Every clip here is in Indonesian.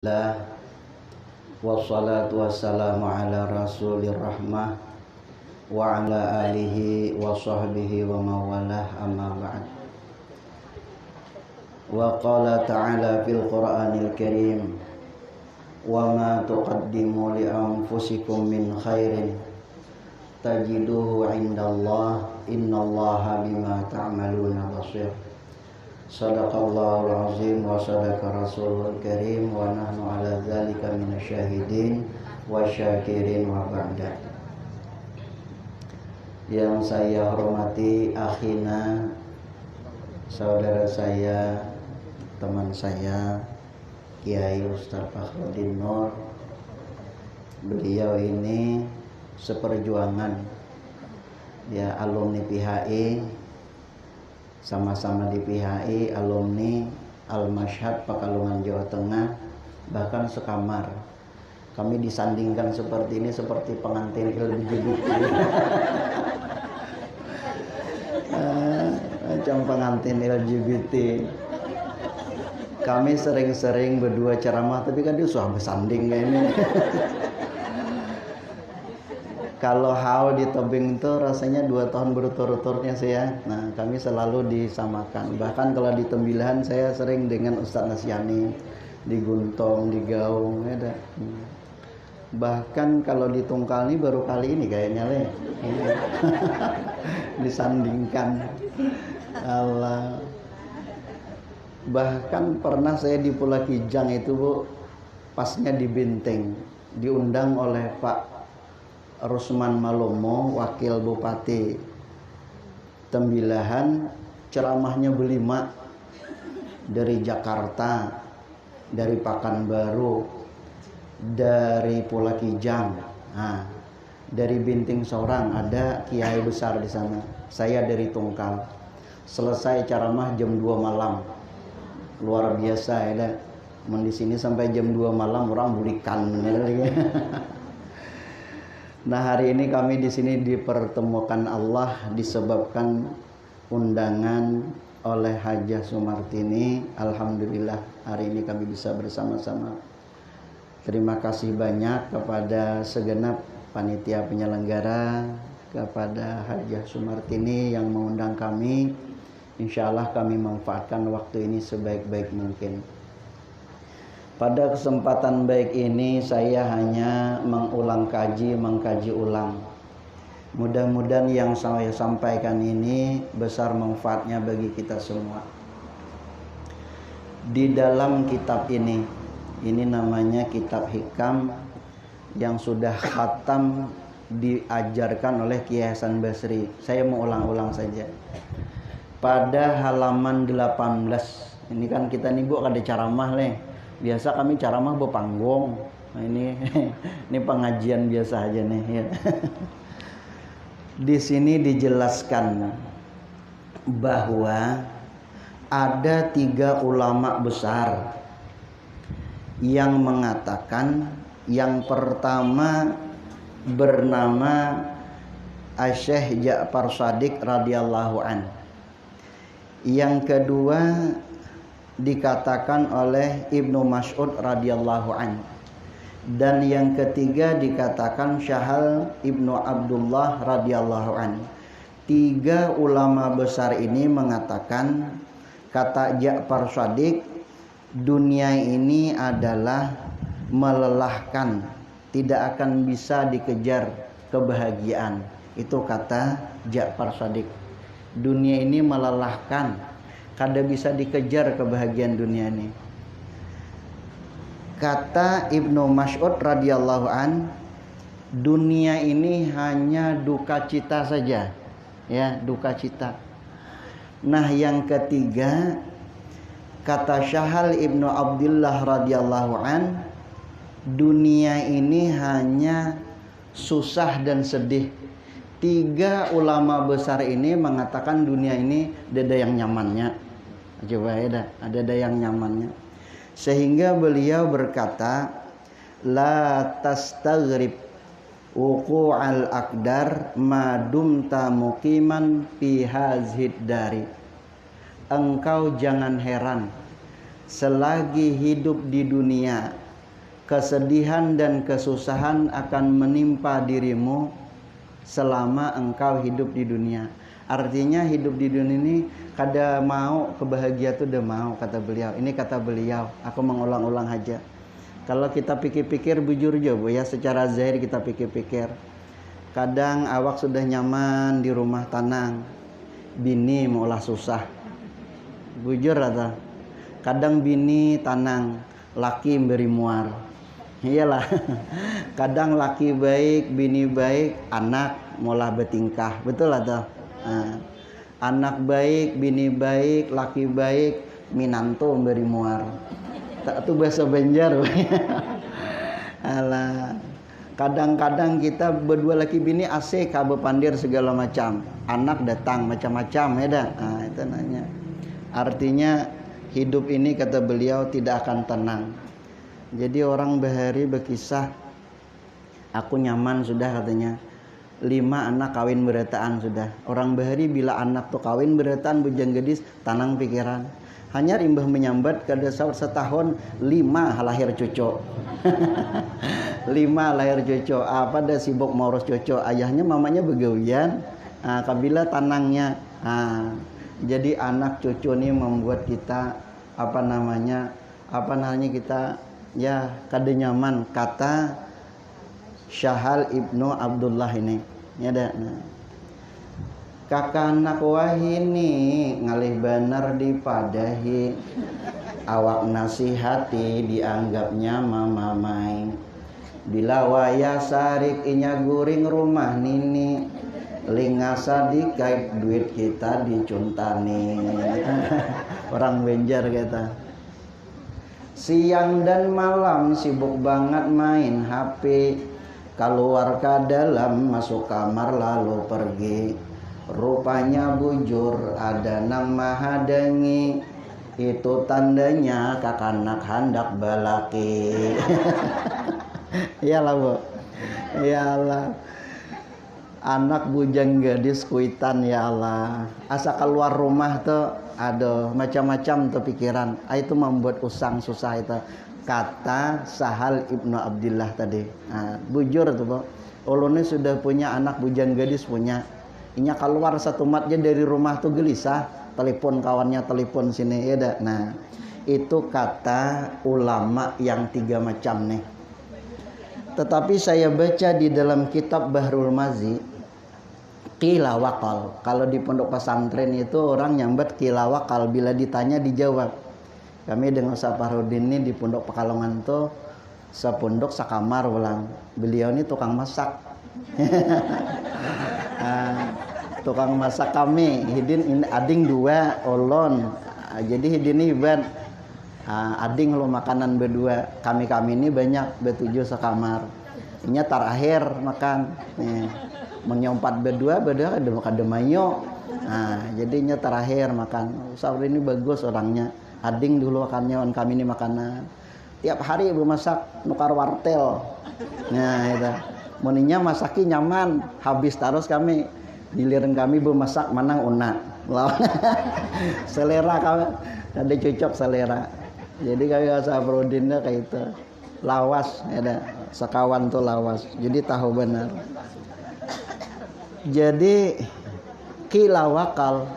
Alhamdulillah wassalatu wassalamu ala rasulir rahmah wa ala alihi wa sahbihi wa mawalah amma ba'd. Wa qala ta'ala fil Qur'anil Karim wa ma tuqaddimu li anfusikum min khairin tajiduhu 'indallah innallaha bima ta'maluna basir. Sadaqallahul azim wa sadaqa rasulul karim wa nahnu ala dzalika minasyahidin wa syakirin wa ba'da. Yang saya hormati akhina, saudara saya, teman saya Kiai Ustaz Fakhruddin Nur. Beliau ini seperjuangan, ya, alumni PHI, sama-sama di PHI, alumni Al-Mashhad Pekalongan Jawa Tengah, bahkan sekamar. Kami disandingkan seperti ini seperti pengantin LGBT. Macam pengantin LGBT. Kami sering-sering berdua ceramah, tapi kan dia sudah bersanding kayak ini. Kalau hal di tebing itu rasanya 2 tahun berturut-turutnya saya. Nah, kami selalu disamakan. Bahkan kalau di Tembilahan saya sering dengan Ustaz Nasyani, di Guntong, di Gaung, ada. Bahkan kalau di Tungkal ini baru kali ini kayaknya disandingkan. Allah. Bahkan pernah saya di Pulau Kijang itu, Bu, pasnya di Binteng, diundang oleh Pak Rusman Malomo, wakil Bupati Tembilahan, ceramahnya berlima dari Jakarta, dari Pekanbaru, dari Pulau Kijang, dari Binting Sorang ada kiai besar di sana. Saya dari Tungkal. Selesai ceramah jam 2 malam, luar biasa ya. Di sini sampai jam 2 malam orang bulikan. Nah, hari ini kami di sini dipertemukan Allah disebabkan undangan oleh Hajah Sumartini. Alhamdulillah hari ini kami bisa bersama-sama. Terima kasih banyak kepada segenap panitia penyelenggara, kepada Hajah Sumartini yang mengundang kami. Insya Allah kami manfaatkan waktu ini sebaik-baik mungkin. Pada kesempatan baik ini saya hanya mengkaji ulang. Mudah-mudahan yang saya sampaikan ini besar manfaatnya bagi kita semua. Di dalam kitab ini namanya kitab Hikam yang sudah khatam diajarkan oleh Kiai Hasan Basri. Saya mau ulang-ulang saja. Pada halaman 18, ini kan kita nih, Bu, ada ceramah Biasa kami ceramah berpanggung. Nah, ini pengajian biasa aja nih. Ya. Di sini dijelaskan bahwa ada 3 ulama besar yang mengatakan, yang pertama bernama Syekh Ja'far Shadiq radhiyallahu an. Yang kedua dikatakan oleh Ibnu Mas'ud radhiyallahu an, dan yang ketiga dikatakan Syahal Ibnu Abdullah radhiyallahu an. 3 ulama besar ini mengatakan, kata Ja'far Shadiq, dunia ini adalah melelahkan, tidak akan bisa dikejar kebahagiaan. Itu kata Ja'far Shadiq. Dunia ini melelahkan, kada bisa dikejar kebahagiaan dunia ini. Kata Ibnu Mas'ud radhiyallahu an, dunia ini hanya duka cita saja, ya, duka cita. Nah, yang ketiga kata Syahal Ibnu Abdullah radhiyallahu an, dunia ini hanya susah dan sedih. 3 ulama besar ini mengatakan dunia ini ada yang nyamannya. Coba ya, ada yang nyamannya. Sehingga beliau berkata, la tastaghrib wuqu'al aqdar ma dumta muqiman fi hazid dari. Engkau jangan heran selagi hidup di dunia kesedihan dan kesusahan akan menimpa dirimu selama engkau hidup di dunia. Artinya hidup di dunia ini kada mau kebahagiaan tuh udah mau, kata beliau. Ini kata beliau, aku mengulang-ulang aja. Kalau kita pikir-pikir bujur aja Bu ya, secara zahir kita pikir-pikir. Kadang awak sudah nyaman di rumah tanang, bini maulah susah. Bujur atau? Kadang bini tanang, laki beri muar. Iyalah. Kadang laki baik, bini baik, anak maulah bertingkah. Betul atau? Nah, anak baik, bini baik, laki baik, minanto beri muar. Tak tu bahasa Banjar. Alah. Kadang-kadang kita berdua laki bini asik, kabe pandir segala macam. Anak datang macam-macam ya dah. Nah, itu nanya. Artinya hidup ini kata beliau tidak akan tenang. Jadi orang bahari berkisah, aku nyaman sudah katanya. 5 anak kawin beretaan sudah. Orang bahari bila anak tuh kawin beretaan bujang gadis tanang pikiran. Hanya imbah menyambat kada setahun 5 lahir cucu. 5 lahir cucu. Apa dah sibuk ngurus cucu. Ayahnya mamanya begawian. Kabila tanangnya. Jadi anak cucu ini membuat kita apa namanya kita ya kada nyaman, kata Syahal Ibnu Abdullah ini. Ya dah. Nah. Kakanak wahini ngalih bener dipadahi, awak nasihati dianggapnya mamamai. Bila waya sarik inya guring rumah nini, lingasa dikait duit kita dicuntani. Orang Banjar kata. Siang dan malam sibuk banget main HP, keluar ke dalam masuk kamar lalu pergi. Rupanya bujur ada nang maha dengi, itu tandanya kakanak hendak balaki. Iyalah Bu, iyalah. Anak bujang gadis kuitan ya Allah. Asa keluar rumah tuh ada macam-macam tuh pikiran. Itu membuat usang susah itu. Kata Sahal Ibnu Abdullah tadi. Bujur tuh Bu. Ulunnya sudah punya anak bujang gadis punya. Inya keluar satu matnya dari rumah tuh gelisah. Telepon kawannya, telepon sini ya dah. Nah, itu kata ulama yang 3 macam nih. Tetapi saya baca di dalam kitab Bahrul Mazi, qila waqal. Kalau di pondok pesantren itu orang nyambat qila waqal, bila ditanya dijawab. Kami dengan Saparudin ini di pondok Pekalongan tuh sepondok sakamar ulang. Beliau ini tukang masak. Tukang masak kami, hidin ini ading 2 olon. Jadi hidin ini ban ading lo makanan berdua, kami ini banyak bertujuh sekamar. Ini terakhir makan menyompat berdua ada makan demayo. Jadinya terakhir makan. Saur ini bagus orangnya, ading dulu makannya on kami ini makanan tiap hari ibu masak nukar wartel. Nah itu moninya masaki nyaman, habis terus kami giliran kami bermasak manang una selera kami ada cocok selera. Jadi kayak Sabrudinnya kayak itu lawas, ada sekawan tuh lawas. Jadi tahu benar. Jadi qila waqal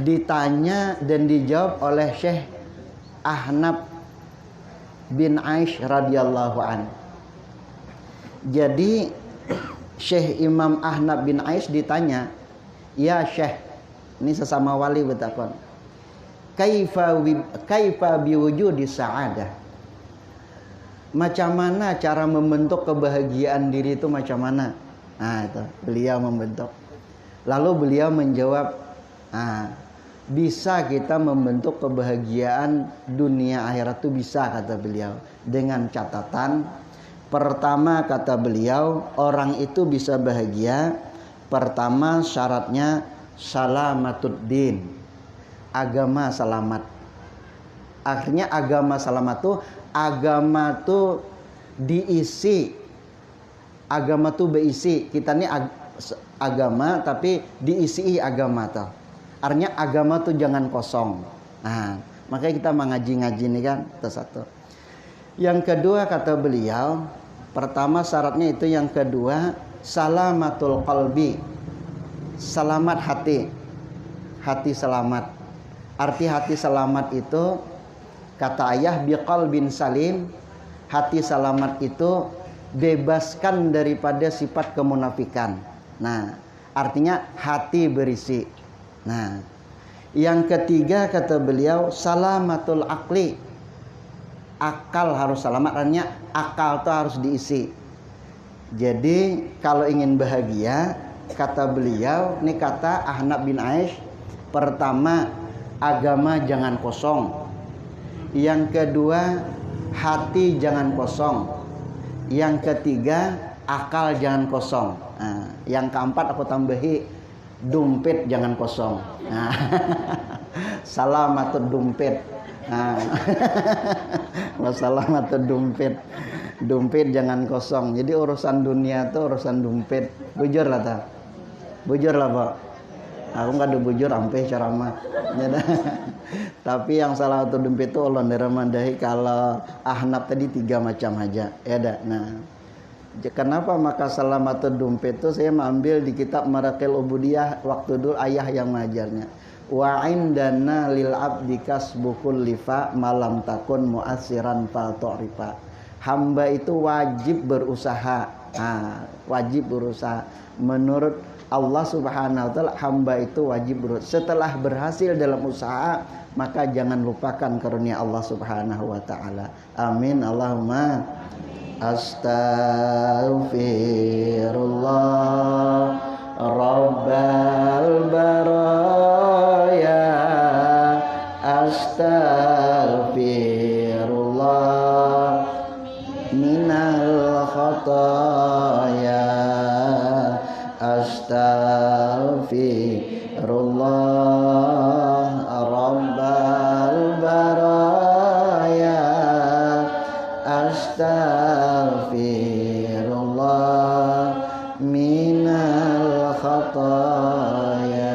ditanya dan dijawab oleh Syekh Ahnaf bin Aish radhiyallahu an. Jadi Syekh Imam Ahnaf bin Aish ditanya, ya Syekh, ini sesama wali bertakon. Kaifa biwujudi sa'adah. Macam mana cara membentuk kebahagiaan diri itu macam mana? Nah itu beliau membentuk. Lalu beliau menjawab, bisa kita membentuk kebahagiaan dunia akhirat itu bisa, kata beliau. Dengan catatan, pertama kata beliau, orang itu bisa bahagia. Pertama syaratnya salamatuddin, agama selamat. Akhirnya agama selamat tuh, agama tuh diisi, agama tuh berisi. Kita ini agama tapi diisi agama tuh. Artinya agama tuh jangan kosong. Nah, makanya kita mengaji-ngaji nih kan, itu satu. Yang kedua kata beliau, pertama syaratnya itu, yang kedua salamatul qalbi, selamat hati. Hati selamat. Arti hati selamat itu kata ayah biqalbin salim, hati selamat itu bebaskan daripada sifat kemunafikan. Nah, artinya hati berisi. Nah, yang ketiga kata beliau salamatul aqli, akal harus selamat, artinya akal itu harus diisi. Jadi kalau ingin bahagia kata beliau, ini kata Ahnaf bin Aish, pertama agama jangan kosong, yang kedua hati jangan kosong, yang ketiga akal jangan kosong. Nah, yang keempat aku tambahi dompet jangan kosong. Nah, salamatul dompet. Nah, wassalamatul dompet. Dompet jangan kosong. Jadi urusan dunia tuh urusan dompet. Bujur lah ta. Bujur lah Pak. Aku nggak ada bujur sampai ceramah. Tapi yang salah satu dompet itu Allah neramandahi. Kalau Ahnaf tadi 3 macam aja. Ya dah. Nah, kenapa maka salamatul dompet itu saya mengambil di kitab Maraqil Ubudiyah waktu dulu ayah yang mengajarnya. Wa indana lil abdi kasbukul lifa malam takun mu'assiran fal tu'rifa. Hamba itu wajib berusaha. Wajib berusaha. Menurut Allah Subhanahu wa taala hamba itu wajib berusaha. Setelah berhasil dalam usaha, maka jangan lupakan karunia Allah Subhanahu wa taala. Amin Allahumma. Astaghfirullah Rabbal baraya, astaghfirullah minal khataya, astaghfirullah Rabbal baraya, astaghfirullah minal khataya.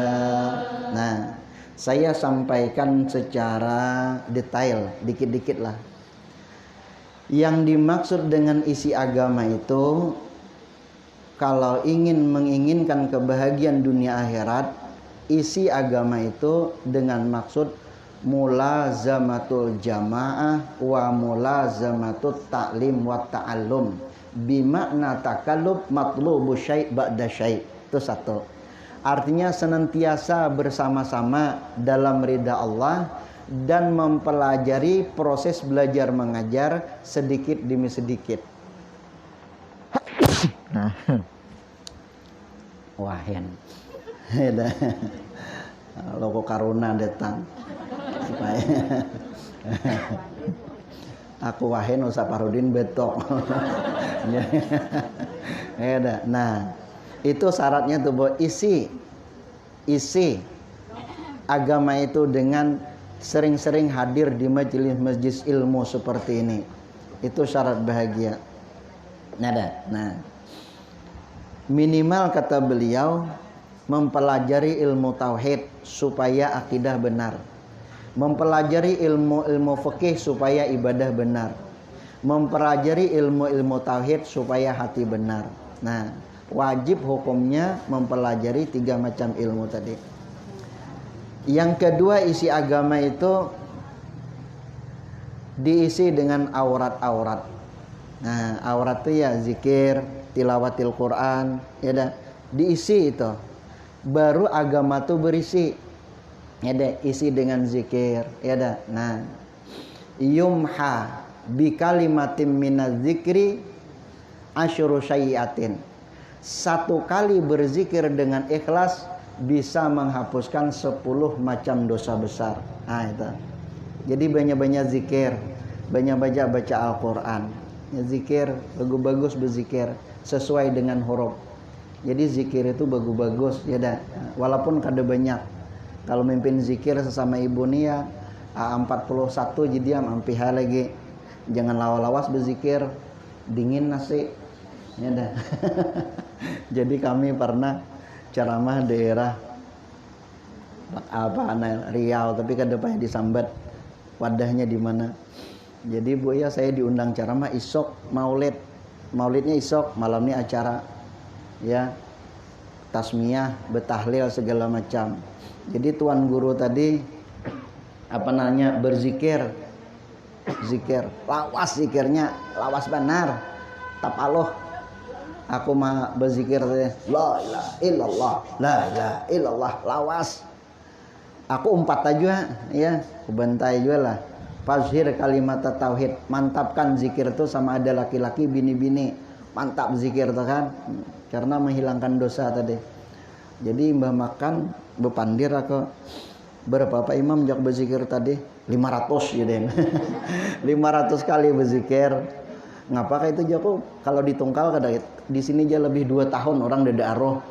Nah, saya sampaikan secara detail, dikit-dikit lah. Yang dimaksud dengan isi agama itu, kalau ingin menginginkan kebahagiaan dunia akhirat, isi agama itu dengan maksud mulazamatul jamaah wa mulazamatul ta'lim wa ta'allum bimakna takallub matlubu syai' ba'da syai'. Itu satu. Artinya senantiasa bersama-sama dalam ridha Allah dan mempelajari proses belajar mengajar sedikit demi sedikit. Wahen. Loko karuna datang. Supaya aku wahen usah Parudin betok. Nah, itu syaratnya tuh bahwa isi agama itu dengan sering-sering hadir di majelis ilmu seperti ini. Itu syarat bahagia. Nah, minimal kata beliau mempelajari ilmu tauhid supaya akidah benar, mempelajari ilmu fikih supaya ibadah benar, mempelajari ilmu tauhid supaya hati benar. Nah, wajib hukumnya mempelajari 3 macam ilmu tadi. Yang kedua, isi agama itu diisi dengan aurat-aurat. Nah, aurat itu ya zikir, tilawatil Quran, ya dah, diisi itu. Baru agama itu berisi. Ya dah, isi dengan zikir, ya dah. Nah, yumha bi kalimatin minaz zikri asyru sayyiatin. 1 kali berzikir dengan ikhlas bisa menghapuskan 10 macam dosa besar. Nah, itu. Jadi banyak-banyak zikir, banyak-banyak baca Al-Qur'an. Ya, zikir bagus-bagus berzikir sesuai dengan huruf. Jadi zikir itu bagus-bagus, ya dah. Walaupun kada banyak. Kalau mimpin zikir sesama ibu nih ya 41 jadi ampiha lagi. Jangan lawas-lawas berzikir, dingin nasi. Ya dah. Jadi kami pernah ceramah daerah Riau, tapi ke depannya disambat wadahnya di mana. Jadi Bu ya, saya diundang ceramah isok maulid. Maulidnya isok, malamnya acara ya tasmiyah, betahlil segala macam. Jadi tuan guru tadi berzikir. Zikir, lawas zikirnya, lawas benar. Tapaloh. Aku mah berzikir la ilaha illallah, la ilaha illallah, lawas. Aku umpat aja ya, aku bantai juga lah. Fazhir kalimat tauhid, mantapkan zikir itu sama ada laki-laki bini-bini, mantap zikir tuh kan, karena menghilangkan dosa tadi. Jadi mbah makan bepandir aku berapa Pak Imam jak berzikir tadi 500 ya den. 500 kali berzikir. Ngapa kayak itu Joko kalau ditungkal kada di sini aja lebih 2 tahun orang dada aroh.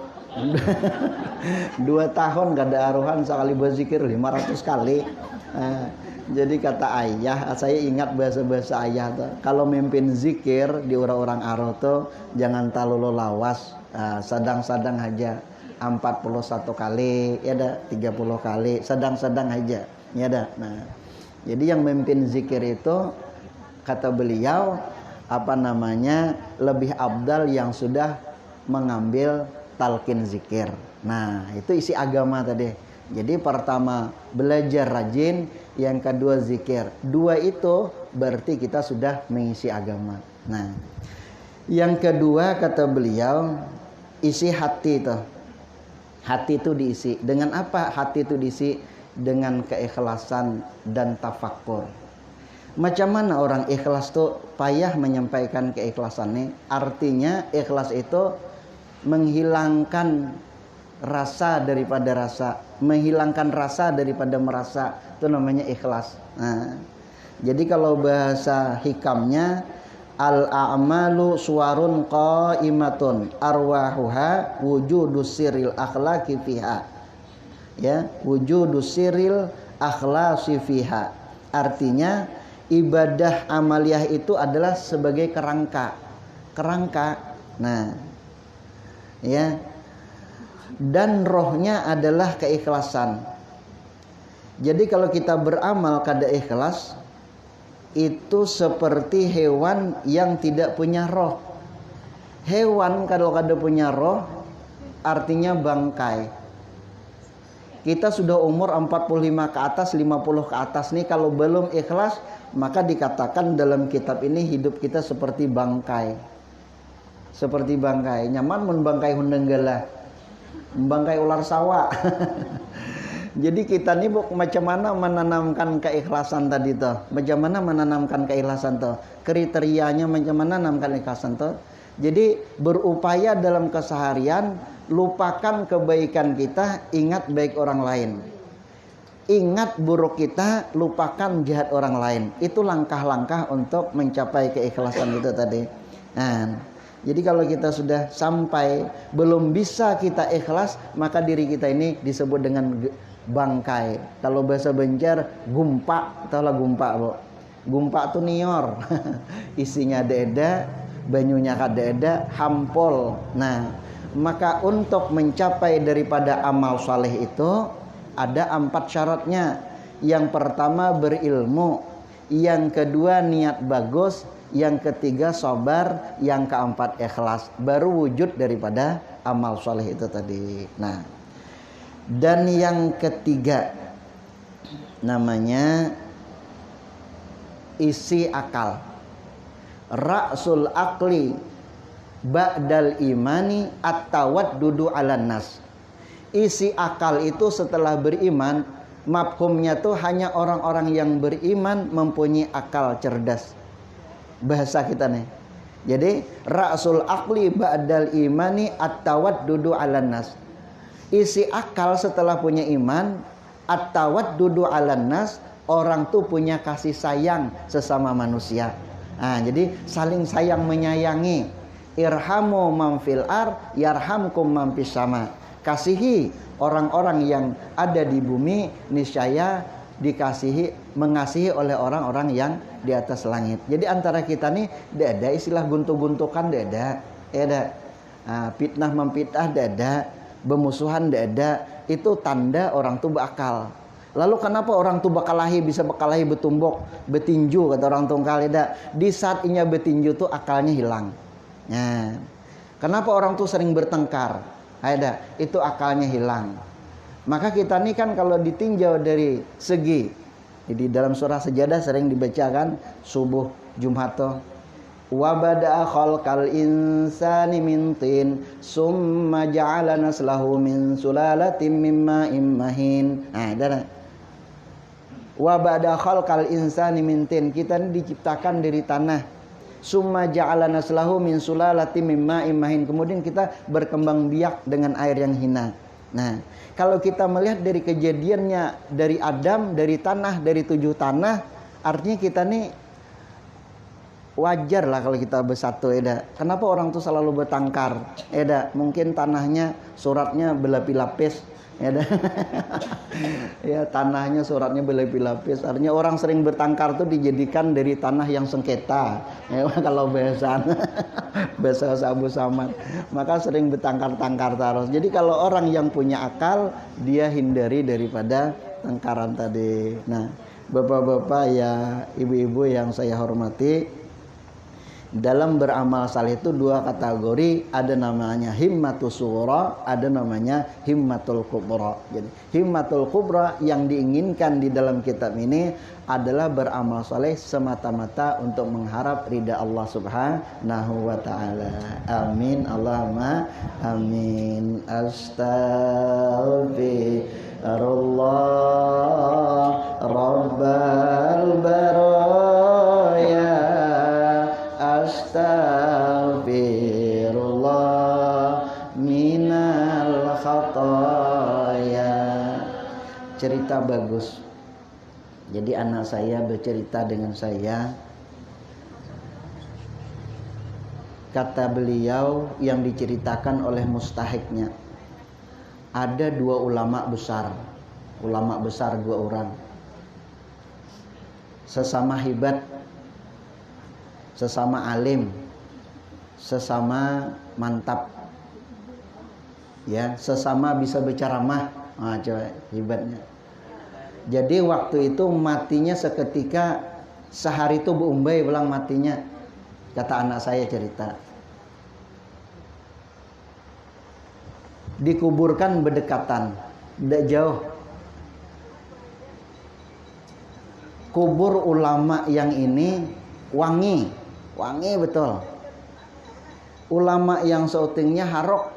2 tahun kada arohan sekali berzikir 500 kali. Jadi kata ayah, saya ingat bahasa-bahasa ayah tuh. Kalau mimpin zikir di orang-orang aroh tuh jangan terlalu lawas, sadang-sadang aja. 41 kali, ya ada 30 kali, sedang-sedang aja, ya ada. Nah, jadi yang memimpin zikir itu kata beliau lebih abdal yang sudah mengambil talqin zikir. Nah, itu isi agama tadi. Jadi pertama belajar rajin, yang kedua zikir. 2 itu berarti kita sudah mengisi agama. Nah, yang kedua kata beliau isi hati itu. Hati itu diisi dengan apa? Hati itu diisi dengan keikhlasan dan tafakkur. Macam mana orang ikhlas tuh payah menyampaikan keikhlasannya? Artinya ikhlas itu menghilangkan rasa daripada rasa, menghilangkan rasa daripada merasa, itu namanya ikhlas. Nah, jadi kalau bahasa hikamnya al-a'malu suwarun qaimatun arwahuha wujudus sirril akhlaqi fiha. Ya, wujudus sirril akhlaqi fiha. Artinya ibadah amaliyah itu adalah sebagai kerangka. Nah, ya. Dan rohnya adalah keikhlasan. Jadi kalau kita beramal kada ikhlas, itu seperti hewan yang tidak punya roh. Hewan kalau kada punya roh artinya bangkai. Kita sudah umur 45 ke atas, 50 ke atas nih, kalau belum ikhlas maka dikatakan dalam kitab ini hidup kita seperti bangkai. Seperti bangkai. Nyaman mun bangkai hundenggala. Bangkai ular sawah. Jadi kita nih macam mana menanamkan keikhlasan tadi tuh? Macam mana menanamkan keikhlasan tuh? Kriterianya macam mana menanamkan keikhlasan tuh? Jadi berupaya dalam keseharian lupakan kebaikan kita, ingat baik orang lain. Ingat buruk kita, lupakan jahat orang lain. Itu langkah-langkah untuk mencapai keikhlasan itu tadi. Nah, jadi kalau kita sudah sampai belum bisa kita ikhlas, maka diri kita ini disebut dengan bangkai. Kalau bahasa Banjar gumpak, tahu lah gumpak, Bu. Gumpak tuh nior. Isinya ada, banyunya ada, hampol. Nah, maka untuk mencapai daripada amal saleh itu ada 4 syaratnya. Yang pertama berilmu, yang kedua niat bagus, yang ketiga sabar, yang keempat ikhlas. Baru wujud daripada amal saleh itu tadi. Nah, dan yang ketiga namanya isi akal. Ra'sul akli ba'dal imani at-tawaddudu 'alan nas. Isi akal itu setelah beriman, mafhumnya tuh hanya orang-orang yang beriman mempunyai akal cerdas. Bahasa kita nih. Jadi ra'sul akli ba'dal imani at-tawaddudu 'alan nas. Isi akal setelah punya iman, at-tawaddudu 'alan nas, orang tuh punya kasih sayang sesama manusia. Nah, jadi saling sayang menyayangi. Irhamu man fil ar yarhamkum man fis sama. Kasihi orang-orang yang ada di bumi, niscaya mengasihi oleh orang-orang yang di atas langit. Jadi antara kita nih tidak ada istilah guntuk-guntukan, tidak ada. Fitnah memfitnah tidak ada, bermusuhan tidak ada. Itu tanda orang tuh berakal. Lalu kenapa orang tuh bisa bekalahi betumbok, betinju kata orang tungkal eda. Di saat inya betinju tuh akalnya hilang. Nah, kenapa orang tuh sering bertengkar? Ada, itu akalnya hilang. Maka kita nih kan kalau ditinjau dari segi, di dalam surah Sajadah sering dibacakan subuh Jumat tuh. Wa bada'a khalqal insani min tin summa ja'ala naslahu min sulalatin mimma immahin. Nah, dah. Wa bada'a khalqal insani min tin, kita ini diciptakan dari tanah. Summa ja'ala naslahu min sulalatin mimma immahin, kemudian kita berkembang biak dengan air yang hina. Nah, kalau kita melihat dari kejadiannya dari Adam, dari tanah, dari 7 tanah, artinya kita nih wajar lah kalau kita bersatu eda. Kenapa orang tuh selalu bertengkar eda? Mungkin tanahnya suratnya berlapis-lapis eda. Ya, tanahnya suratnya berlapis-lapis. Artinya orang sering bertengkar tuh dijadikan dari tanah yang sengketa ya, kalau bahasa Abu Samad. Maka sering bertengkar-tengkar terus. Jadi kalau orang yang punya akal, dia hindari daripada tengkaran tadi. Nah, bapak-bapak ya, ibu-ibu yang saya hormati, dalam beramal saleh itu 2 kategori, ada namanya himmatus sughra, ada namanya himmatul kubra. Jadi himmatul kubra yang diinginkan di dalam kitab ini adalah beramal saleh semata-mata untuk mengharap ridha Allah Subhanahu wa taala. Amin, Allahumma amin. Astaghfirullah rabbal baraya, astaghfirullah minal khataya. Cerita bagus. Jadi anak saya bercerita dengan saya. Kata beliau yang diceritakan oleh mustahiknya, ada 2 ulama besar. Ulama besar 2 orang. Sesama hebat, sesama alim, sesama mantap, ya, sesama bisa berceramah. Coba hebatnya. Jadi waktu itu matinya seketika, sehari itu Bu Umbai bilang matinya. Kata anak saya cerita, dikuburkan berdekatan, tidak jauh. Kubur ulama yang ini wangi betul. Ulama yang syutingnya harok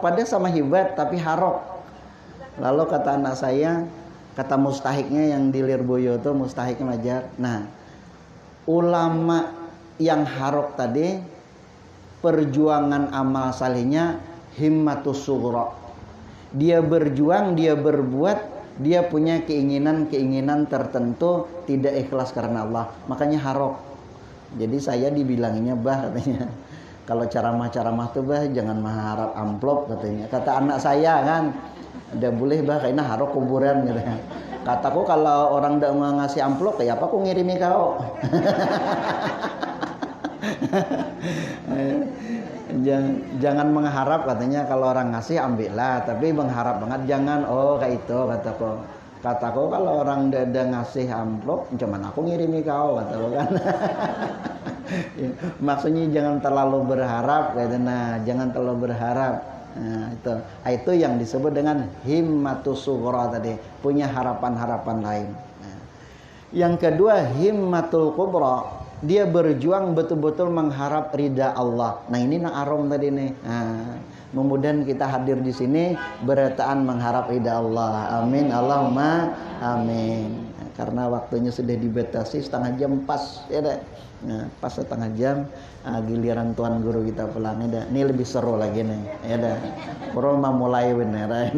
pada sama hebat tapi harok. Lalu kata anak saya, kata mustahiknya yang di Lirboyo itu, mustahiknya ngajar. Nah, ulama yang harok tadi perjuangan amal salehnya himmatus sughra. Dia berjuang, dia berbuat, dia punya keinginan tertentu, tidak ikhlas karena Allah, makanya harok. Jadi saya dibilanginya bah katanya, kalau ceramah tuh bah jangan mengharap amplop katanya. Kata anak saya kan, udah boleh bah kayaknya harok kuburan gitu. Kataku kalau orang udah mau ngasih amplop, ya apa aku ngirimi kau. Jangan mengharap katanya, kalau orang ngasih ambillah, tapi mengharap banget jangan. Oh kayak itu kataku kalau orang udah ngasih amplop, cuman aku ngirimi kau kataku kan. Maksudnya jangan terlalu berharap gitu. Nah, jangan terlalu berharap. Nah, itu yang disebut dengan himmatus sughra tadi, punya harapan-harapan lain. Nah, yang kedua himmatul kubra, dia berjuang betul-betul mengharap ridha Allah. Nah, ini nang arom tadi nih. Nah, mudah-mudahan kita hadir di sini bertaan mengharap ridha Allah. Amin, Allahumma amin. Nah, karena waktunya sudah dibatasi setengah jam pas ya deh. Nah, pas setengah jam giliran tuan guru kita pulang ya. Ini lebih seru lagi nih ya dah. Kurang mau mulai bener ya.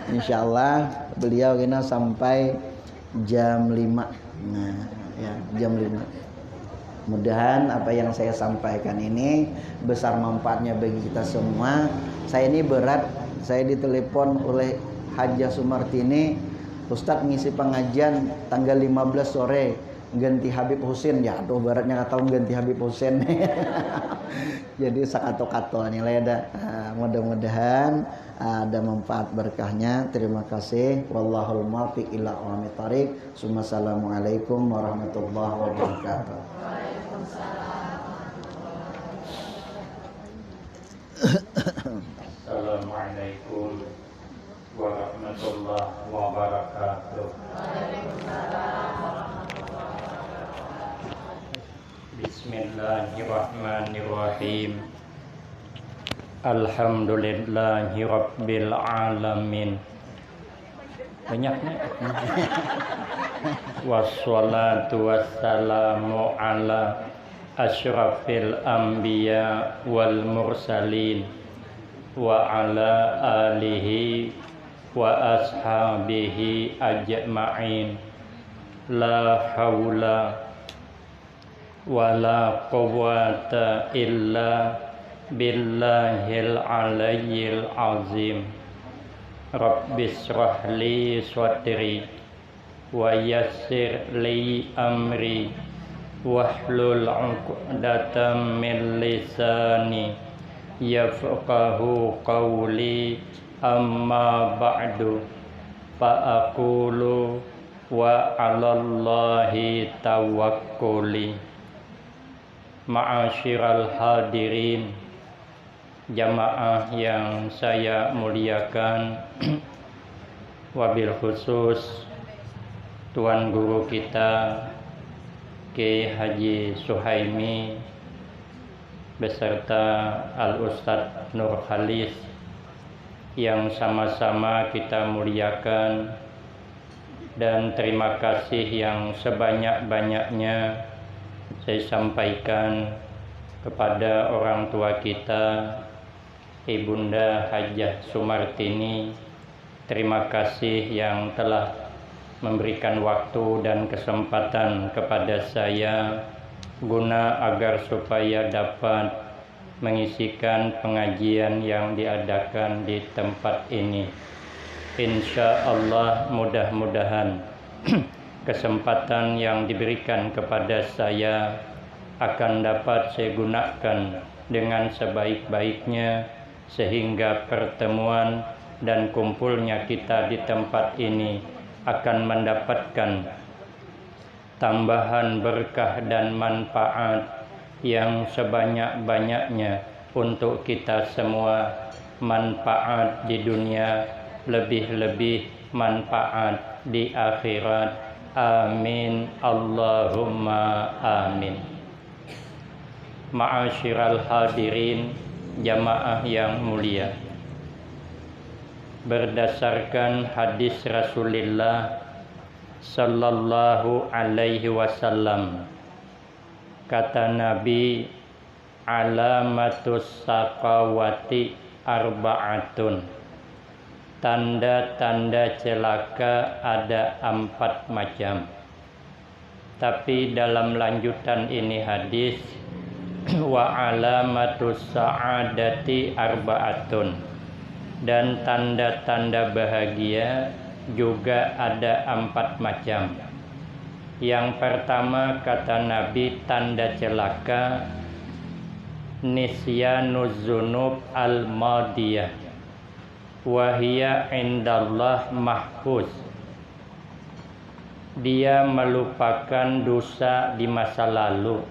Insyaallah beliau kena sampai jam 5. Nah, ya jam 5. Mudahan apa yang saya sampaikan ini besar manfaatnya bagi kita semua. Saya ini berat, saya ditelepon oleh Hajah Sumartini, Ustadz ngisi pengajian tanggal 15 sore. ganti Habib Husin ya, aduh baratnya nggak tahu ganti Habib Husin. Jadi sakato-katolnya lah ya. Mudah-mudahan ada manfaat berkahnya. Terima kasih. Wallahul muwaffiq ila aqwamit thoriq. Assalamualaikum warahmatullahi wabarakatuh. Assalamualaikum warahmatullahi wabarakatuh. Bismillahirrahmanirrahim. Alhamdulillahi rabbil alamin. Banyaknya. Wassalatu wassalamu ala asyrafil anbiya wal mursalin wa ala alihi wa ashabihi ajma'in. La hawla wa la quwwata illa billahil aliyyil azim. Rabbis shrah li sadri wa yassir li amri wahlul 'uqdatam min lisani yafqahu qawli. Amma ba'du fa aqulu wa 'alallahi tawakkuli. Ma'asyiral hadirin, jamaah yang saya muliakan, wabil khusus Tuan Guru kita Kiai Haji Suhaimi beserta Al-Ustadz Nur Khalis yang sama-sama kita muliakan, dan terima kasih yang sebanyak-banyaknya saya sampaikan kepada orang tua kita Ibunda Hajah Sumartini. Terima kasih yang telah memberikan waktu dan kesempatan kepada saya guna agar supaya dapat mengisikan pengajian yang diadakan di tempat ini. Insya Allah mudah-mudahan kesempatan yang diberikan kepada saya akan dapat saya gunakan dengan sebaik-baiknya, sehingga pertemuan dan kumpulnya kita di tempat ini akan mendapatkan tambahan berkah dan manfaat yang sebanyak-banyaknya untuk kita semua. Manfaat di dunia, lebih-lebih manfaat di akhirat. Amin Allahumma amin. Ma'asyiral hadirin, jamaah yang mulia, berdasarkan hadis Rasulullah sallallahu alaihi wasallam, kata Nabi, alamatus saqawati arba'atun. Tanda-tanda celaka ada 4 macam. Tapi dalam lanjutan ini hadis, wa alamatus sa'adati arba'atun, dan tanda-tanda bahagia juga ada 4 macam. Yang pertama, kata Nabi, tanda celaka nisyanuz dzunub al-madiyah wahia indallah mahfuz. Dia melupakan dosa di masa lalu,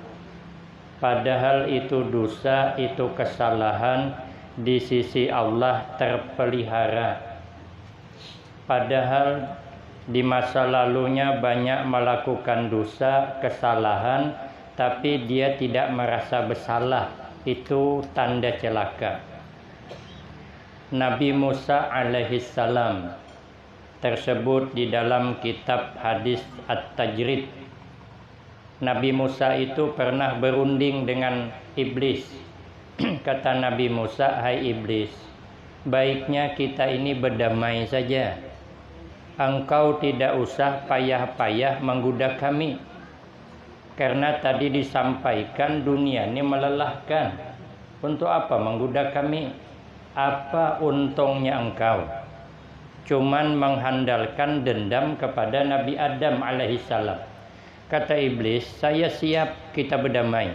padahal itu dosa, itu kesalahan di sisi Allah terpelihara. Padahal di masa lalunya banyak melakukan dosa, kesalahan, tapi dia tidak merasa bersalah. Itu tanda celaka. Nabi Musa alaihissalam tersebut di dalam kitab hadis At-Tajrid. Nabi Musa itu pernah berunding dengan iblis. Kata Nabi Musa, hai iblis, baiknya kita ini berdamai saja. Engkau tidak usah payah-payah menggoda kami, karena tadi disampaikan dunia ini melelahkan. Untuk apa menggoda kami? Apa untungnya engkau cuman menghandalkan dendam kepada Nabi Adam alaihissalam? Kata iblis, saya siap kita berdamai.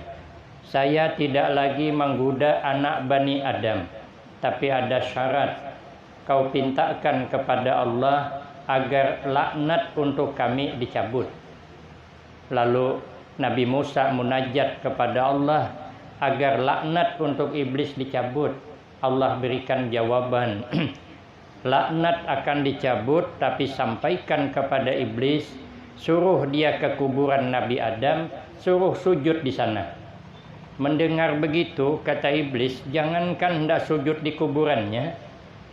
Saya tidak lagi menggoda anak Bani Adam. Tapi ada syarat. Kau pintakan kepada Allah agar laknat untuk kami dicabut. Lalu Nabi Musa munajat kepada Allah agar laknat untuk iblis dicabut. Allah berikan jawaban. Laknat akan dicabut, tapi sampaikan kepada iblis, suruh dia ke kuburan Nabi Adam, suruh sujud di sana. Mendengar begitu, kata iblis, jangankan hendak sujud di kuburannya,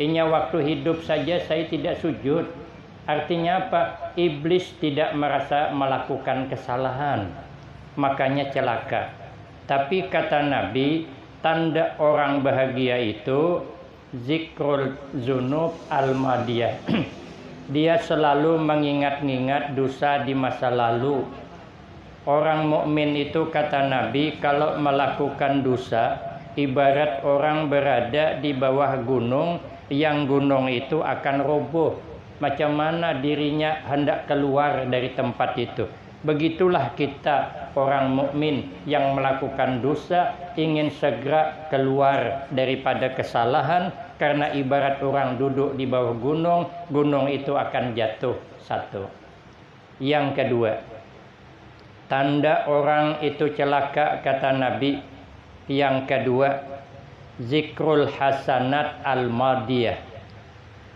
inya waktu hidup saja saya tidak sujud. Artinya apa? Iblis tidak merasa melakukan kesalahan, makanya celaka. Tapi kata Nabi, tanda orang bahagia itu zikrul zunub al-madiyah. Dia selalu mengingat-ingat dosa di masa lalu. Orang mukmin itu kata Nabi, kalau melakukan dosa ibarat orang berada di bawah gunung, yang gunung itu akan roboh. Macam mana dirinya hendak keluar dari tempat itu. Begitulah kita orang mukmin yang melakukan dosa ingin segera keluar daripada kesalahan, karena ibarat orang duduk di bawah gunung, gunung itu akan jatuh satu. Yang kedua, tanda orang itu celaka kata Nabi, yang kedua, zikrul hasanat al-madiyah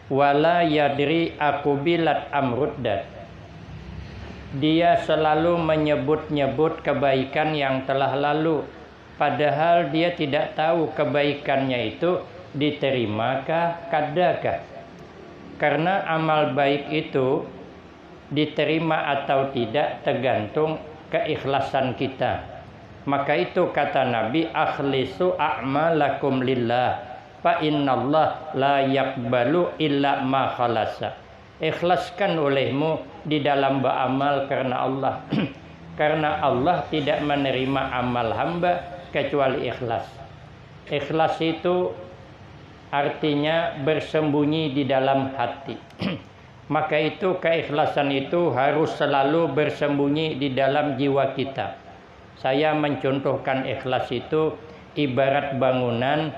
wala yadri akubilat amruddat. Dia selalu menyebut-nyebut kebaikan yang telah lalu, padahal dia tidak tahu kebaikannya itu diterimakah kadakah. Karena amal baik itu diterima atau tidak tergantung keikhlasan kita. Maka itu kata Nabi, akhlisu a'malakum lillah fa innallah la yaqbalu illa ma khalasa. Ikhlaskan olehmu di dalam beramal karena Allah. Karena Allah tidak menerima amal hamba kecuali ikhlas. Ikhlas itu artinya bersembunyi di dalam hati. Maka itu keikhlasan itu harus selalu bersembunyi di dalam jiwa kita. Saya mencontohkan ikhlas itu ibarat bangunan.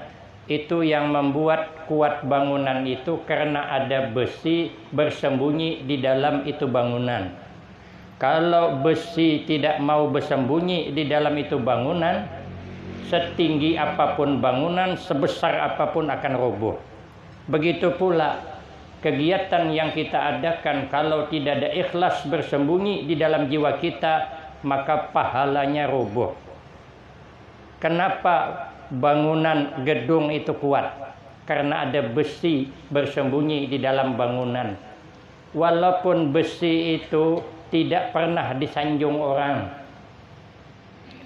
Itu yang membuat kuat bangunan itu karena ada besi bersembunyi di dalam itu bangunan. Kalau besi tidak mau bersembunyi di dalam itu bangunan, setinggi apapun bangunan, sebesar apapun akan roboh. Begitu pula kegiatan yang kita adakan, kalau tidak ada ikhlas bersembunyi di dalam jiwa kita, maka pahalanya roboh. Kenapa bangunan gedung itu kuat? Karena ada besi bersembunyi di dalam bangunan. Walaupun besi itu tidak pernah disanjung orang.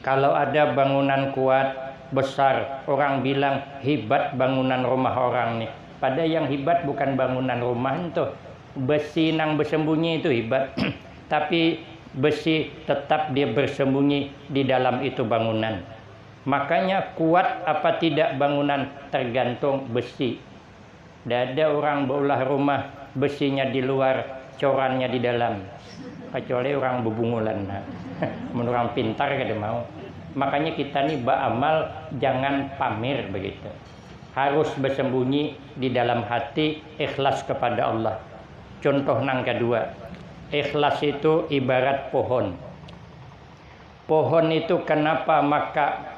Kalau ada bangunan kuat, besar, orang bilang hebat bangunan rumah orang nih. Padahal yang hebat bukan bangunan rumah itu, besi nang bersembunyi itu hebat. Tapi besi tetap dia bersembunyi di dalam itu bangunan. Makanya kuat apa tidak bangunan tergantung besi. Tidak ada orang berulah rumah besinya di luar, corannya di dalam. Kecuali orang bebungulan. Menurut orang pintar kada mau. Makanya kita nih beramal jangan pamer begitu. Harus bersembunyi di dalam hati, ikhlas kepada Allah. Contoh nang kedua, ikhlas itu ibarat pohon. Pohon itu kenapa maka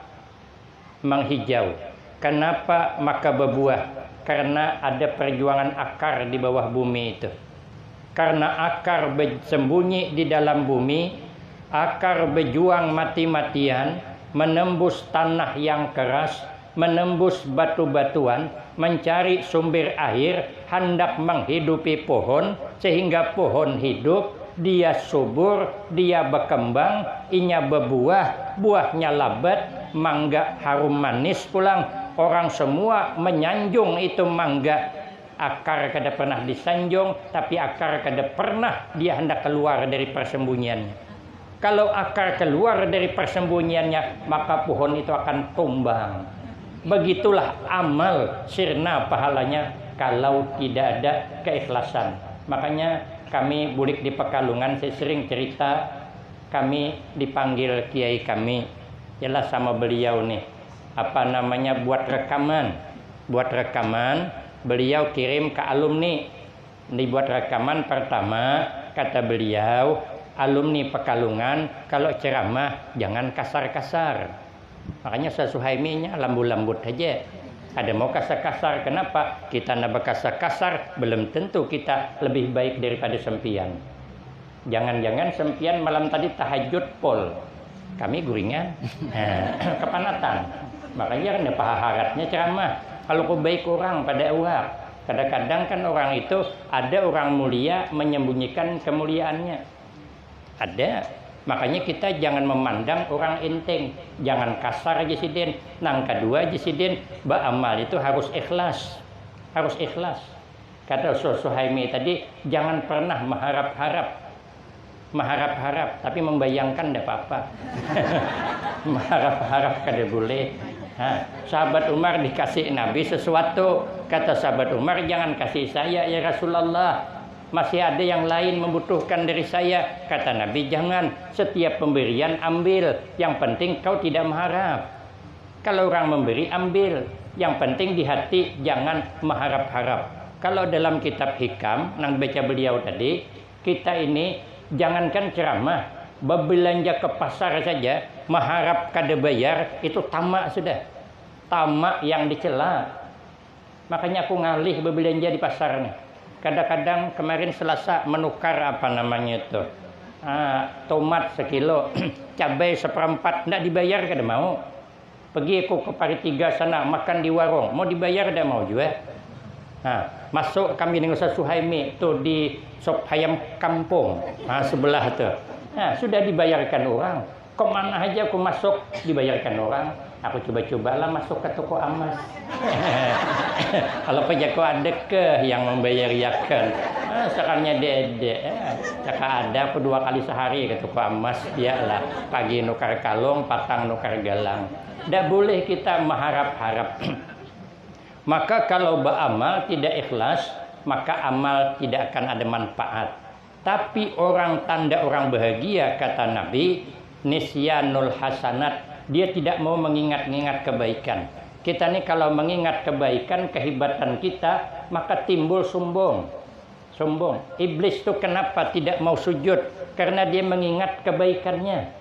menghijau? Kenapa maka berbuah? Karena ada perjuangan akar di bawah bumi itu. Karena akar bersembunyi di dalam bumi, akar berjuang mati-matian, menembus tanah yang keras, menembus batu-batuan, mencari sumber air, hendak menghidupi pohon, sehingga pohon hidup, dia subur, dia berkembang, inya berbuah, buahnya labat, mangga harum manis pulang. Orang semua menyanjung itu mangga. Akar kada pernah disanjung, tapi akar kada pernah dia hendak keluar dari persembunyiannya. Kalau akar keluar dari persembunyiannya, maka pohon itu akan tumbang. Begitulah amal sirna pahalanya kalau tidak ada keikhlasan. Makanya kami bulik di Pekalongan, saya sering cerita kami dipanggil kiai kami, jelas sama beliau nih, buat rekaman, beliau kirim ke alumni. Dibuat rekaman pertama, kata beliau, alumni Pekalongan kalau ceramah jangan kasar-kasar. Makanya saya Suhaiminya lambut-lambut aja. Ada mau kasar-kasar, kenapa? Kita nak kasar-kasar, belum tentu kita lebih baik daripada sempian. Jangan-jangan sempian malam tadi tahajud pol, kami guringan, kepanatan. Makanya kan paharatnya ceramah. Kalau kau baik orang pada awak, kadang-kadang kan orang itu ada orang mulia menyembunyikan kemuliaannya. Ada. Makanya kita jangan memandang orang enteng, jangan kasar aja sidin. Nang kedua aja sidin, beramal itu harus ikhlas. Harus ikhlas. Kata Suhaimi tadi, jangan pernah mengharap-harap, tapi membayangkan tidak apa-apa. Mengharap-harap kada boleh. Sahabat Umar dikasih Nabi sesuatu, kata sahabat Umar, jangan kasih saya ya Rasulullah, masih ada yang lain membutuhkan dari saya. Kata Nabi, jangan, setiap pemberian ambil, yang penting kau tidak mengharap. Kalau orang memberi ambil, yang penting di hati jangan mengharap-harap. Kalau dalam kitab Hikam yang baca beliau tadi, kita ini jangankan ceramah, berbelanja ke pasar saja mengharap kada bayar, itu tamak sudah. Tamak yang dicela. Makanya aku ngalih berbelanja di pasar nih. Kadang-kadang kemarin Selasa menukar tomat sekilo, cabai seperempat, tidak dibayar kada mau. Pergi aku ke Paritiga sana makan di warung, mau dibayar kada mau juga. Masuk kami dengan Suhaimi tuh di sop ayam kampung, sebelah tuh. Sudah dibayarkan orang. Kok mana aja aku masuk dibayarkan orang. Aku coba-cobalah masuk ke toko emas. Kalau pejako ada ke yang membayar yakan. Sekarangnya dede. Cakap ada aku 2 kali sehari ke toko emas. Dialah pagi nukar kalung, patang nukar galang. Tidak boleh kita mengharap-harap. Maka kalau beramal tidak ikhlas, maka amal tidak akan ada manfaat. Tapi tanda orang bahagia, kata Nabi, nisyanul hasanat, dia tidak mau mengingat-ingat kebaikan. Kita nih kalau mengingat kebaikan, kehebatan kita, maka timbul sombong. Iblis itu kenapa tidak mau sujud? Karena dia mengingat kebaikannya.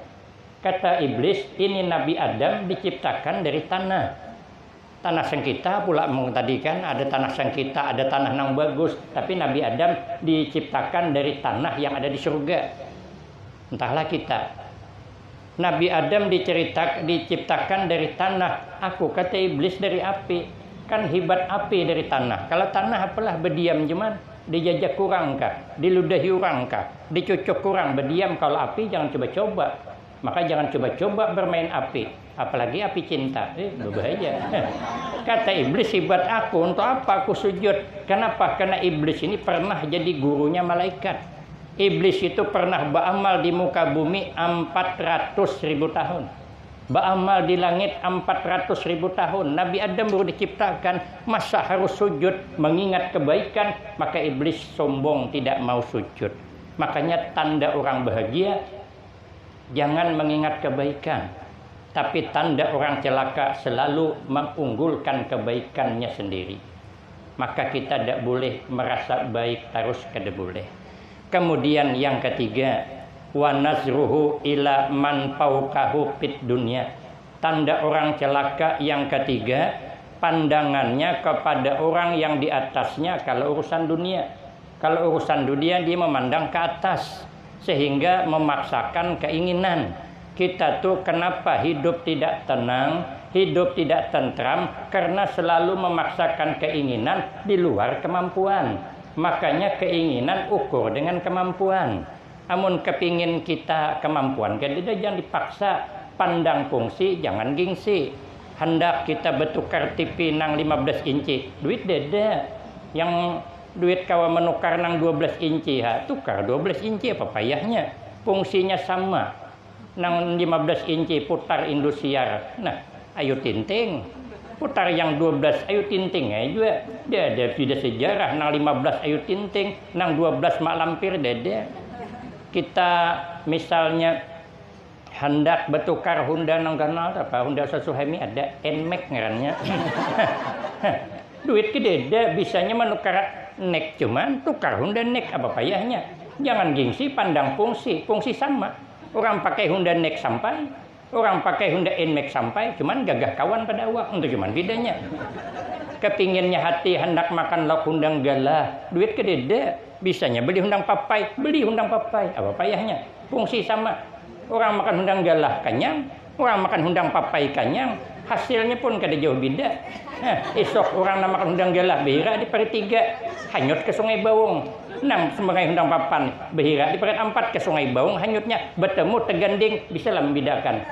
Kata iblis, ini Nabi Adam diciptakan dari tanah. Tanah sengketa pula tadi kan, ada tanah sengketa, ada tanah yang bagus. Tapi Nabi Adam diciptakan dari tanah yang ada di surga. Entahlah kita. Nabi Adam diciptakan dari tanah. Aku kata iblis dari api. Kan hebat api dari tanah. Kalau tanah apalah berdiam cuman. Dijajak kurang kah? Diludahi kurang kah? Dicucuk kurang berdiam. Kalau api jangan coba-coba. Maka jangan coba-coba bermain api. Apalagi api cinta. Berbahaya. Kata iblis, hebat aku. Untuk apa aku sujud? Kenapa? Karena iblis ini pernah jadi gurunya malaikat. Iblis itu pernah beramal di muka bumi 400.000 tahun. Beramal di langit 400.000 tahun. Nabi Adam baru diciptakan, masa harus sujud mengingat kebaikan? Maka iblis sombong, tidak mau sujud. Makanya tanda orang bahagia, jangan mengingat kebaikan. Tapi tanda orang celaka selalu mengunggulkan kebaikannya sendiri. Maka kita tidak boleh merasa baik terus, kada boleh. Kemudian yang ketiga, wa nazruhu ila man fauqahu fid dunya. Tanda orang celaka yang ketiga, pandangannya kepada orang yang di atasnya kalau urusan dunia. Kalau urusan dunia dia memandang ke atas sehingga memaksakan keinginan. Kita tuh kenapa hidup tidak tenang, hidup tidak tentram? Karena selalu memaksakan keinginan di luar kemampuan. Makanya keinginan ukur dengan kemampuan. Amun kepingin kita kemampuan, jangan dipaksa. Pandang fungsi, jangan gengsi. Hendak kita bertukar TV nang 15 inci, duit deda. Yang duit kawan menukar nang 12 inci, tukar 12 inci apa payahnya? Fungsinya sama. Nang 15 inci putar Indosiar. Nah, ayo tinting. Putar yang 12 ayu tinting juga. Dia ada tidak sejarah nang 15 ayu tinting, nang 12 mak lampir dede. Kita misalnya hendak bertukar Honda nang kanal apa Honda Suhami ada Nmax ngarannya. Duit gede deh bisanya menukar nek cuman tukar Honda nek apa payahnya. Jangan gengsi pandang fungsi sama. Orang pakai Honda nek sampai, orang pakai Honda Nmax sampai, cuman gagah kawan pada awak. Untuk cuman bedanya. Kepinginnya hati hendak makan lauk hundang galah, duit gede deh. Bisanya beli hundang papai, apa payahnya? Fungsi sama. Orang makan hundang galah kanyang, orang makan hundang papai kanyang, hasilnya pun kada jauh beda. Esok orang nak makan hundang galah, behira di parit 3, hanyut ke Sungai Bawung. Nang sebagai hundang papan, behira di parit 4 ke Sungai Bawung, hanyutnya bertemu teganding, bisalah membedakan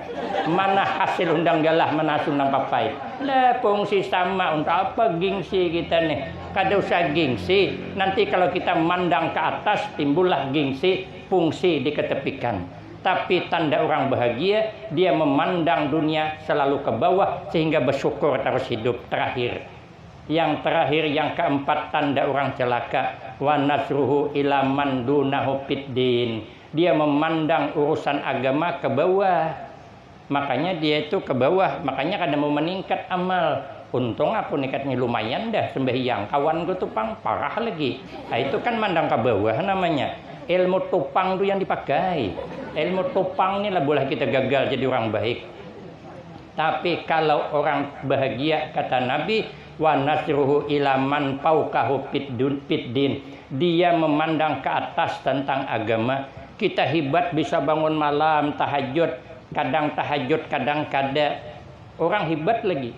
mana hasil hundang galah, mana hasil hundang papai. Lah fungsi sama, untuk apa gengsi kita nih? Kada usah gengsi. Nanti kalau kita mandang ke atas, timbullah gengsi, fungsi diketepikan. Tapi tanda orang bahagia, dia memandang dunia selalu ke bawah sehingga bersyukur terus hidup. Terakhir, yang keempat tanda orang celaka, wa nasruhu ila man dunahu fiddin. Dia memandang urusan agama ke bawah. Makanya dia itu ke bawah, makanya kadang mau meningkat amal. Untung aku nikatnya lumayan dah sembahyang. Kawan gue tupang parah lagi. Nah, itu kan mandang ke bawah namanya. Ilmu tupang itu yang dipakai. Ilmu tupang ini lah boleh kita gagal jadi orang baik. Tapi kalau orang bahagia, kata Nabi, wa nasruhu ila man fawqahu fiddin. Dia memandang ke atas tentang agama. Kita hebat bisa bangun malam, tahajud, kadang kada. Orang hebat lagi.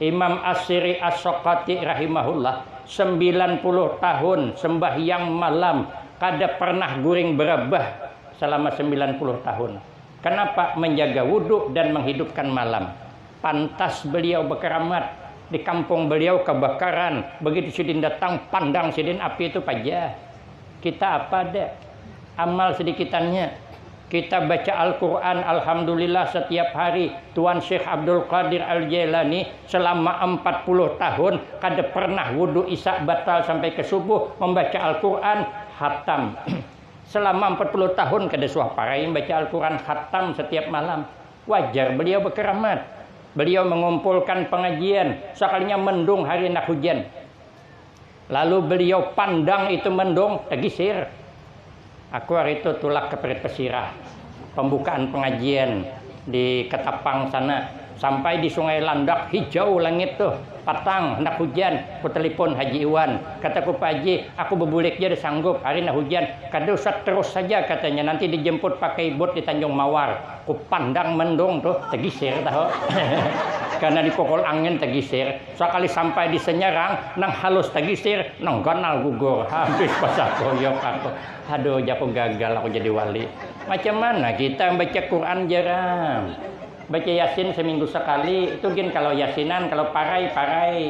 Imam As-Siri As-Soqati rahimahullah 90 tahun sembahyang malam, kada pernah guring berabah selama 90 tahun. Kenapa? Menjaga wudhu dan menghidupkan malam. Pantas beliau berkeramat. Di kampung beliau kebakaran. Begitu sidin datang, pandang sidin api itu pajah. Kita apa ada? Amal sedikitannya. Kita baca Al-Quran, alhamdulillah setiap hari. Tuan Syekh Abdul Qadir Al-Jailani selama 40 tahun kada pernah wudhu isya batal sampai ke subuh, membaca Al-Quran khatam. Selama 40 tahun kada suah parai membaca Al-Quran khatam setiap malam. Wajar beliau berkeramat. Beliau mengumpulkan pengajian, sekalinya mendung hari nak hujan. Lalu beliau pandang itu mendung, tegisir. Aku hari itu tulak ke Perit Pesirah, pembukaan pengajian di Ketapang sana. Sampai di Sungai Landak, hijau langit tuh, patang, hendak hujan. Aku telepon Haji Iwan, kataku Pak Haji, aku berbulik je sanggup, hari nak hujan. Kada usah terus saja katanya, nanti dijemput pakai bot di Tanjung Mawar. Aku pandang mendung tuh, tegisir tahu. Karena dipukul angin tegisir. Sekali sampai di Senyarang, nang halus tegisir, nang ganal gugur. Habis pasah koyok aku. Aduh, aku gagal aku jadi wali. Macam mana kita baca Quran jarang. Baca Yasin seminggu sekali, itu gin kalau Yasinan, kalau parai.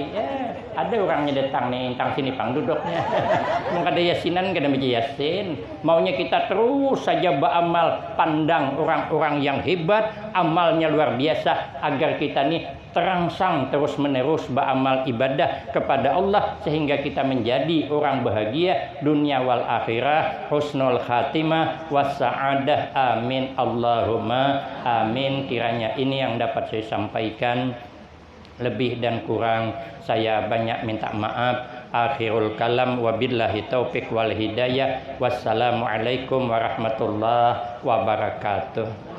Ya, ada orangnya datang nih, tang sini pang duduknya. Mau kada Yasinan, kada baca Yasin. Maunya kita terus saja beramal, pandang orang-orang yang hebat, amalnya luar biasa, agar kita nih terangsang terus menerus beramal ibadah kepada Allah sehingga kita menjadi orang bahagia dunia wal akhirah, husnul khatimah wassa'adah. Amin Allahumma amin. Kiranya ini yang dapat saya sampaikan, lebih dan kurang saya banyak minta maaf. Akhirul kalam wabillahi taufiq wal hidayah. Wassalamualaikum warahmatullahi wabarakatuh.